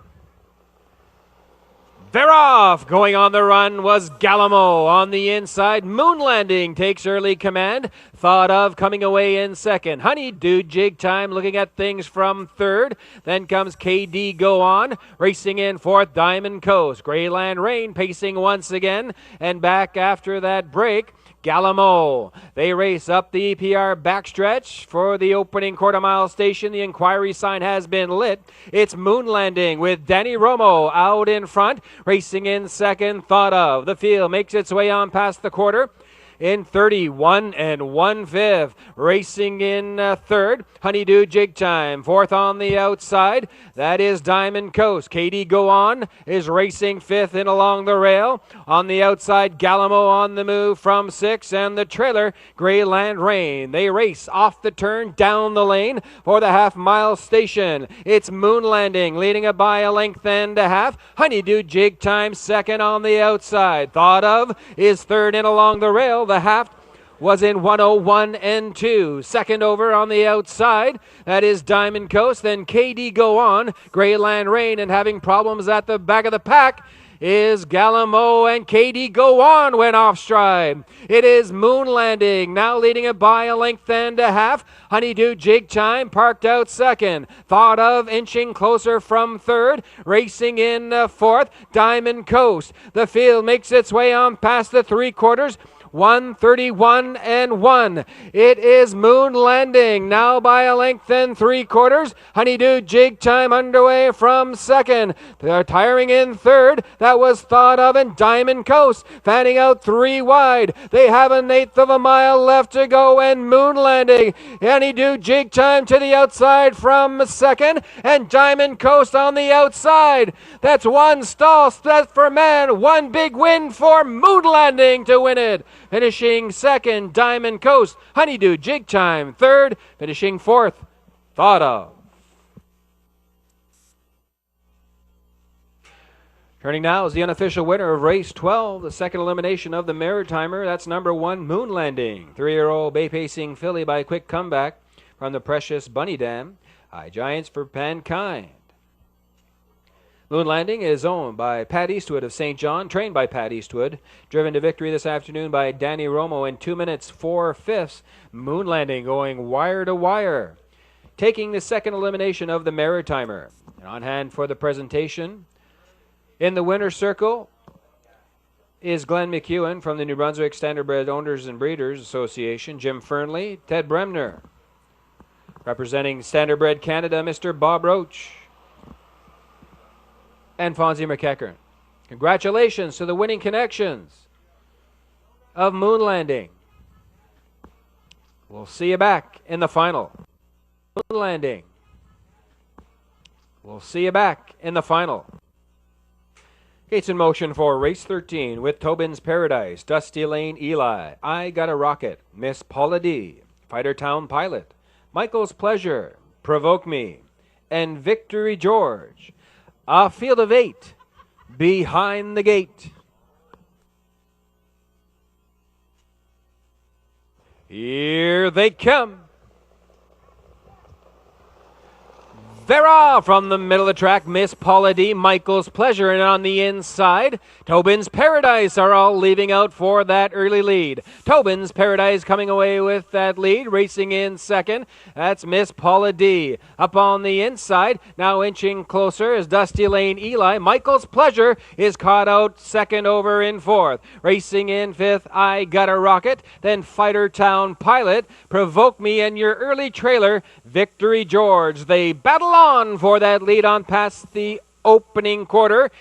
They're off. Going on the run was Galamo on the inside. Moon Landing takes early command. Thought Of coming away in second. Honeydew Jig Time looking at things from third. Then comes KD Go On. Racing in fourth, Diamond Coast. Greyland Rain pacing once again. And back after that break, Galamo. They race up the EPR backstretch for the opening quarter-mile station. The inquiry sign has been lit. It's Moon Landing with Danny Romo out in front. Racing in second, Thought Of. The field makes its way on past the quarter in 31 and 1/5. Racing in third, Honeydew Jig Time. Fourth on the outside, that is Diamond Coast. KD Go On is racing fifth in along the rail. On the outside, Galamo on the move from 6, and the trailer, Greyland Rain. They race off the turn down the lane for the half-mile station. It's Moon Landing leading it by a length and a half. Honeydew Jig Time second on the outside. Thought Of is third in along the rail. The half was in 1:01 and 2. Second over on the outside, that is Diamond Coast. Then KD Go On, Greyland Rain, and having problems at the back of the pack is Galamo, and KD Go On went off stride. It is Moon Landing now leading it by a length and a half. Honeydew Jig Time parked out second. Thought Of inching closer from third. Racing in fourth, Diamond Coast. The field makes its way on past the 3/4. 131 and 1. It is Moon Landing now by a length and 3/4. Honeydew Jig Time underway from second. They're tiring in third. That was Thought Of, and Diamond Coast fanning out 3 wide. They have an eighth of a mile left to go, and Moon Landing. Honeydew Jig Time to the outside from second, and Diamond Coast on the outside. That's one stall set for man. One big win for Moon Landing to win it. Finishing second, Diamond Coast. Honeydew Jig Time third. Finishing fourth, Thought Of. Turning now is the unofficial winner of race 12, the second elimination of the Maritimer. That's number 1, Moon Landing. 3-year-old bay pacing filly by a quick comeback from the precious Bunny Dam. High Giants for Mankind. Moon Landing is owned by Pat Eastwood of St. John, trained by Pat Eastwood, driven to victory this afternoon by Danny Romo in 2 minutes 4/5. Moon Landing going wire to wire. taking the second elimination of the Maritimer. And on hand for the presentation, in the winner's circle is Glenn McEwen from the New Brunswick Standardbred Owners and Breeders Association, Jim Fernley, Ted Bremner. Representing Standardbred Canada, Mr. Bob Roach and Fonzie McEachern. Congratulations to the winning connections of Moon Landing. We'll see you back in the final. Moon Landing. We'll see you back in the final. Gates in motion for race 13 with Tobin's Paradise, Dusty Lane Eli, I Got a Rocket, Miss Paula D, Fighter Town Pilot, Michael's Pleasure, Provoke Me, and Victory George. A field of 8 behind the gate. Here they come. They're off from the middle of the track. Miss Paula D, Michael's Pleasure, and on the inside, Tobin's Paradise are all leaving out for that early lead. Tobin's Paradise coming away with that lead, racing in second. That's Miss Paula D. Up on the inside, now inching closer is Dusty Lane Eli. Michael's Pleasure is caught out second over in fourth. Racing in fifth, I Got a Rocket. Then Fighter Town Pilot, Provoke Me, and your early trailer, Victory George. They battle on for that lead on past the opening quarter.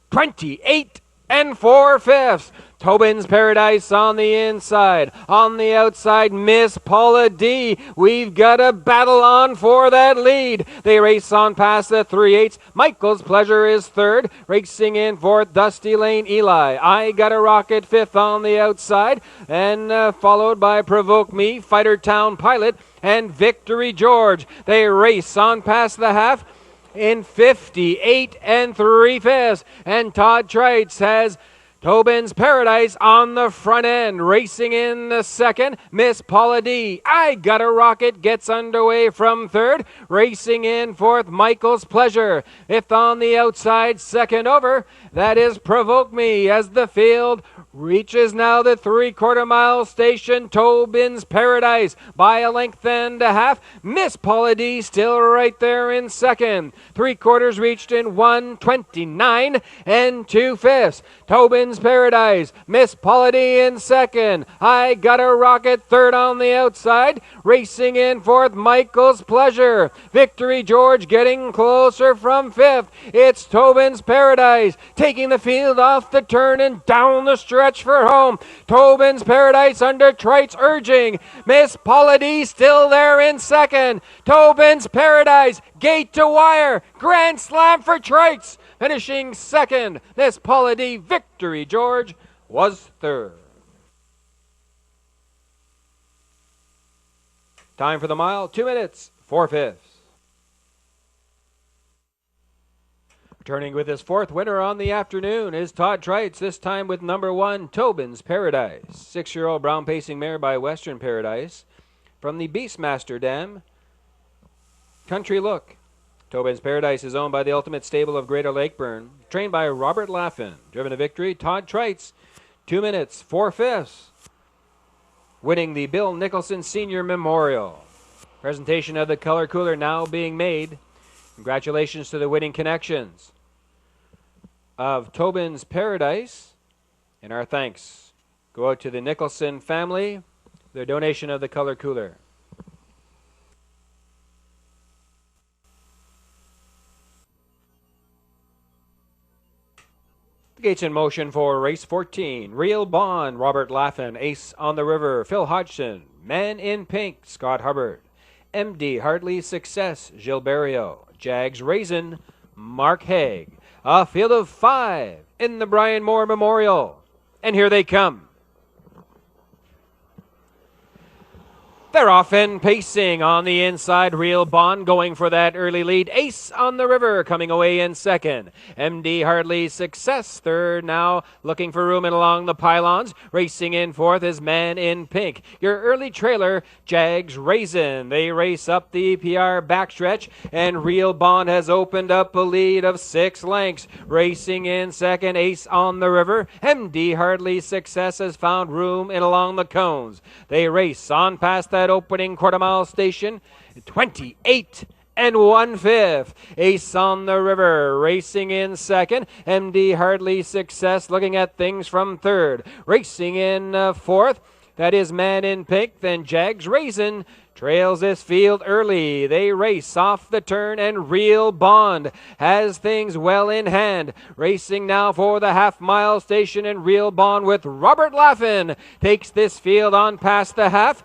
28 4/5. Tobin's Paradise on the inside. On the outside, Miss Paula D. We've got a battle on for that lead. They race on past the 3/8. Michael's Pleasure is third. Racing in fourth, Dusty Lane Eli. I Got a Rocket fifth on the outside. And followed by Provoke Me, Fighter Town Pilot, and Victory George. They race on past the half in 58 3/5. And Todd Trites has Tobin's Paradise on the front end. Racing in the second, Miss Paula D. I Got a Rocket gets underway from third. Racing in fourth, Michael's Pleasure. Fifth on the outside, second over, that is Provoke Me as the field reaches now the 3/4 mile station. Tobin's Paradise by a length and a half. Miss Paula D still right there in second. 3/4 reached in 1:29 2/5. Tobin's Paradise, Miss Paula D in second. I Got a Rocket third on the outside. Racing in fourth, Michael's Pleasure. Victory George getting closer from fifth. It's Tobin's Paradise taking the field off the turn and down the stretch for home. Tobin's Paradise under Trites urging. Miss Paula D still there in second. Tobin's Paradise, gate to wire. Grand slam for Trites. Finishing second, Miss Paula D. Victory George was third. Time for the mile, 2 minutes, 4/5. Returning with his fourth winner on the afternoon is Todd Trites, this time with number 1, Tobin's Paradise. 6-year-old brown pacing mare by Western Paradise from the Beastmaster Dam. Country Look. Tobin's Paradise is owned by the Ultimate Stable of Greater Lakeburn, trained by Robert Laffin. Driven to victory, Todd Trites, 2 minutes, 4/5. Winning the Bill Nicholson Senior Memorial. Presentation of the color cooler now being made. Congratulations to the winning connections of Tobin's Paradise. And our thanks go out to the Nicholson family, their donation of the color cooler. The gates in motion for race 14. Real Bond, Robert Laffin. Ace on the River, Phil Hodgson. Man in Pink, Scott Hubbard. MD Hartley Success, Gilberto. Jags Raisin, Mark Haig. A field of 5 in the Brian Moore Memorial. And here they come. They're off and pacing on the inside. Real Bond going for that early lead. Ace on the River coming away in second. MD Hardley Success third now, looking for room in along the pylons. Racing in fourth is Man in Pink. Your early trailer, Jags Raisin. They race up the EPR backstretch, and Real Bond has opened up a lead of 6 lengths. Racing in second, Ace on the River. MD Hardley Success has found room in along the cones. They race on past that that opening quarter-mile station. 28 and 1/5. Ace on the River racing in second. MD Hardly Success looking at things from third. Racing in fourth, that is Man in Pink. Then Jags Raisin trails this field early. They race off the turn, and Real Bond has things well in hand. Racing now for the half-mile station, and Real Bond with Robert Laffin takes this field on past the half.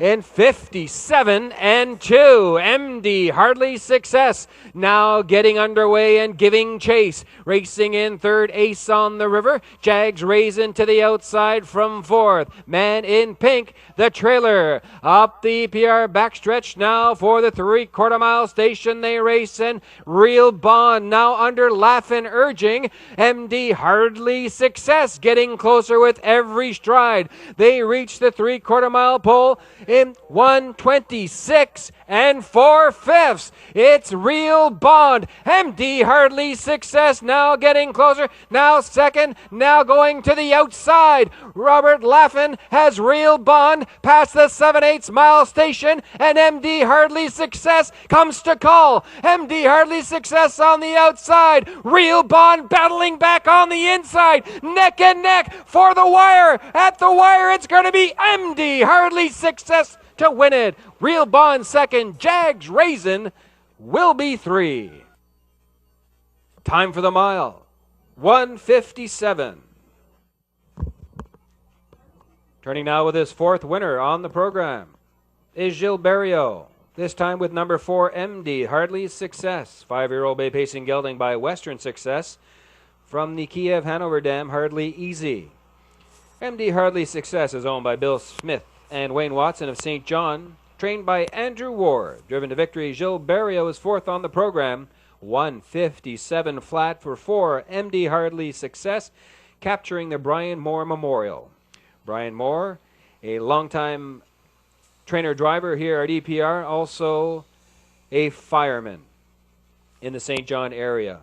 In 57 and 2, MD Hardly Success now getting underway and giving chase. Racing in third, Ace on the River. Jags Raisin to the outside from fourth. Man in Pink, the trailer. Up the EPR backstretch now for the 3/4 mile station they race, and Real Bond now under Laffin urging. MD Hardly Success getting closer with every stride. They reach the 3/4 mile pole in 1:26 and 4/5. It's Real Bond. MD Hardly Success now getting closer. Now second. Now going to the outside. Robert Laffin has Real Bond past the 7/8 mile station, and MD Hardly Success comes to call. MD Hardly Success on the outside. Real Bond battling back on the inside. Neck and neck for the wire. At the wire, it's going to be MD Hardly Success to win it. Real Bond second. Jags Raisin will be 3. Time for the mile. 1:57. Turning now with his fourth winner on the program is Gilberto. This time with number 4, MD Hardly Success. 5-year-old bay pacing gelding by Western Success from the Kiev Hanover Dam, Hardly Easy. MD Hardly Success is owned by Bill Smith and Wayne Watson of St. John, trained by Andrew Ward. Driven to victory, Gilberto is fourth on the program. 1:57 flat for 4, MD Hardly Success, capturing the Brian Moore Memorial. Brian Moore, a longtime trainer-driver here at EPR, also a fireman in the St. John area.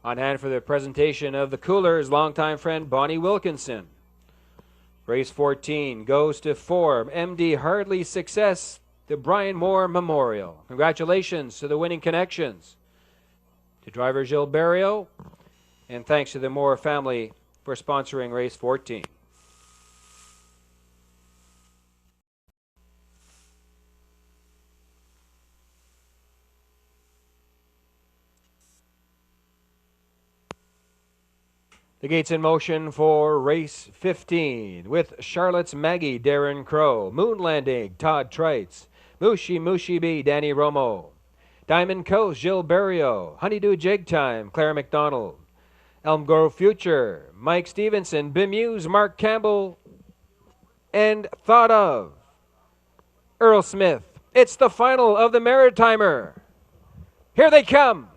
On hand for the presentation of the cooler is longtime friend Bonnie Wilkinson. Race 14 goes to 4, MD Hardly Success, the Brian Moore Memorial. Congratulations to the winning connections, to driver Gilberto, and thanks to the Moore family for sponsoring race 14. The gates in motion for race 15 with Charlotte's Maggie, Darren Crow, Moon Landing, Todd Trites, Mushi B, Danny Romo, Diamond Coast, Gilberto, Honeydew Jig Time, Claire McDonald, Elm Grove Future, Mike Stevenson, Bemuse, Mark Campbell, and Thought of Earl Smith. It's the final of the Maritimer. Here they come.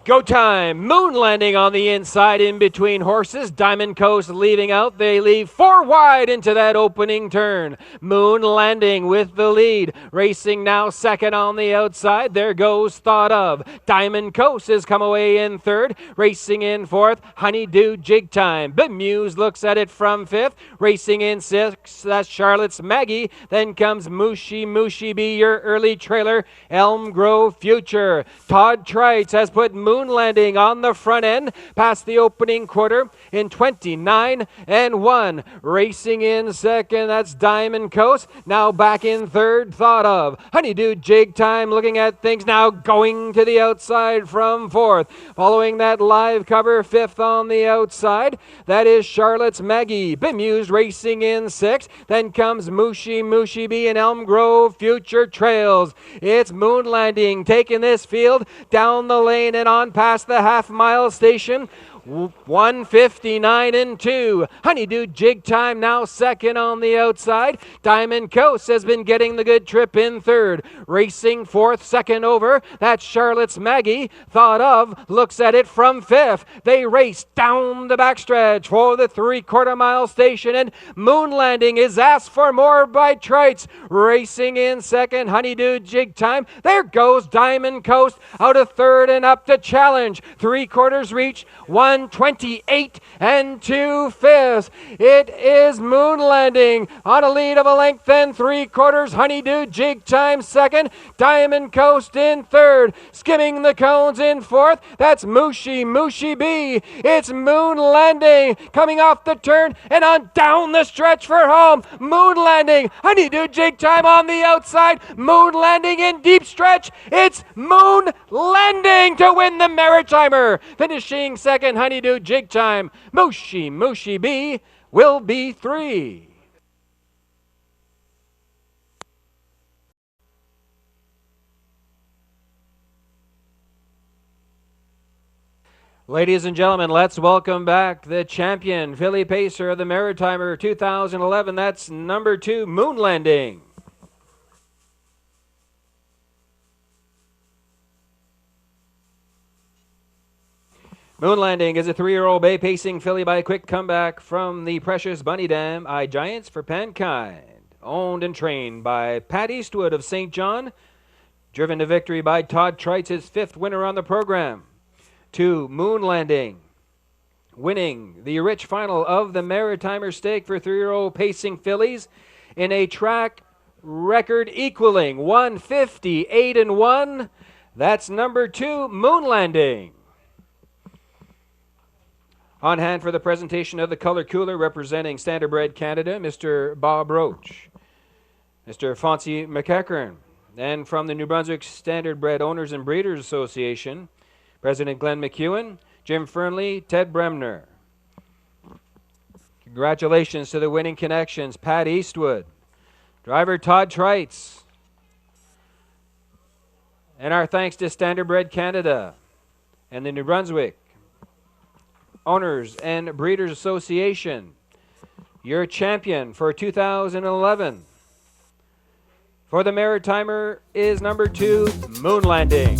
Go time. Moon Landing on the inside in between horses. Diamond Coast leaving out. They leave 4 wide into that opening turn. Moon Landing with the lead. Racing now second on the outside. There goes Thought of. Diamond Coast has come away in third. Racing in fourth. Honeydew Jig Time. Bemuse looks at it from fifth. Racing in sixth. That's Charlotte's Maggie. Then comes Mushi B, your early trailer. Elm Grove Future. Todd Trites has put Moon Landing on the front end past the opening quarter in 29 and 1. Racing in second, that's Diamond Coast. Now back in third, Thought of. Honeydew Jig Time looking at things now, going to the outside from fourth. Following that live cover, fifth on the outside, that is Charlotte's Maggie. Bemused racing in sixth. Then comes Mushi B and Elm Grove Future trails. It's Moon Landing taking this field down the lane and on past the half-mile station. 1:59 and 2. Honeydew Jig Time now second on the outside. Diamond Coast has been getting the good trip in third. Racing fourth, second over. That's Charlotte's Maggie. Thought of looks at it from fifth. They race down the backstretch for the 3/4 mile station, and Moon Landing is asked for more by Trites. Racing in second, Honeydew Jig Time. There goes Diamond Coast out of third and up to challenge. 3/4 reach. 1 1:28 2/5. It is Moon Landing on a lead of a length and 3/4. Honeydew Jig Chime second. Diamond Coast in third. Skimming the cones in fourth. That's Mushy B. It's Moon Landing coming off the turn and on down the stretch for home. Moon Landing. Honeydew Jig Chime on the outside. Moon Landing in deep stretch. It's Moon Landing to win the Maritimer. Finishing second, Honeydew Jig Chime. Mushy B will be 3. Ladies and gentlemen, let's welcome back the champion, filly pacer of the Maritimer 2011. That's number 2, Moon Landing. Moon Landing is a 3-year-old bay pacing filly by a quick comeback from the precious Bunny Dam I Giants for Pankind. Owned and trained by Pat Eastwood of St. John. Driven to victory by Todd Trites, his 5th winner on the program. 2, Moon Landing, winning the rich final of the Maritimer Stake for 3-year-old pacing fillies in a track record equaling 158-1. That's number 2, Moon Landing. On hand for the presentation of the color cooler representing Standardbred Canada, Mr. Bob Roach, Mr. Fonzie McEachern, and from the New Brunswick Standardbred Owners and Breeders Association, President Glenn McEwen, Jim Fernley, Ted Bremner. Congratulations to the winning connections, Pat Eastwood, driver Todd Trites, and our thanks to Standardbred Canada and the New Brunswick Owners and Breeders Association. Your champion for 2011 for the Maritimer is number 2, Moon Landing.